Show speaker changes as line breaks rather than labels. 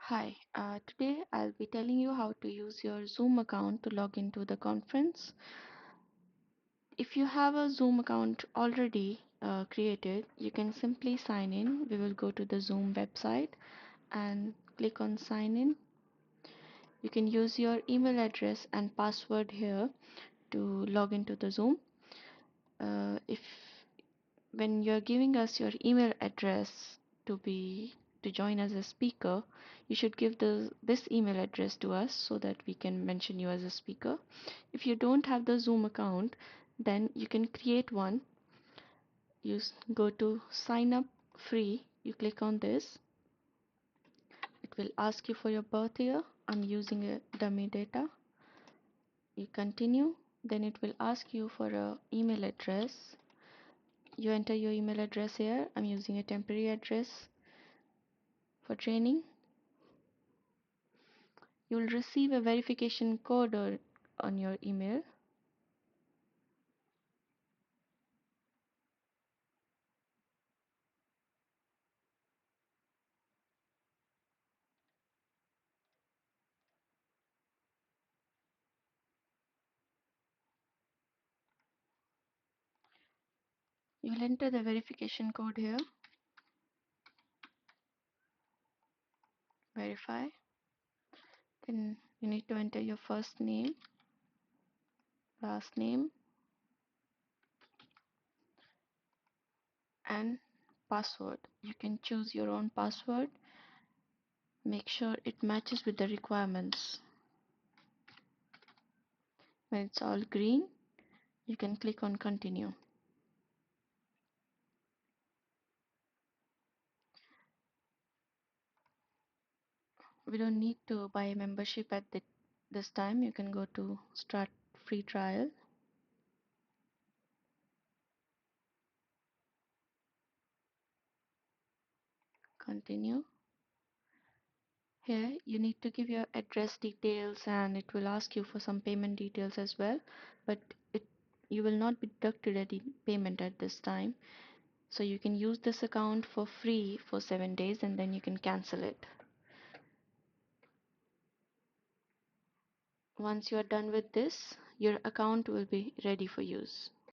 Hi, today I'll be telling you how to use your Zoom account to log into the conference. If you have a Zoom account already created, you can simply sign in. We will go to the Zoom website and click on sign in. You can use your email address and password here to log into the Zoom. If when you're giving us your email address to join as a speaker, you should give this email address to us so that we can mention you as a speaker. If you don't have the Zoom account, then you can create one. You go to sign up free, you click on this. It will ask you for your birth year. I'm using a dummy data. You continue, then it will ask you for a email address. You enter your email address here. I'm using a temporary address for training. You will receive a verification code on your email. You will enter the verification code here. Verify. Then you need to enter your first name, last name, and password. You can choose your own password. Make sure it matches with the requirements. When it's all green, you can click on continue. We don't need to buy a membership at this time. You can go to start free trial. Continue. Here you need to give your address details and it will ask you for some payment details as well, but you will not be deducted any payment at this time. So you can use this account for free for 7 days and then you can cancel it. Once you are done with this, your account will be ready for use.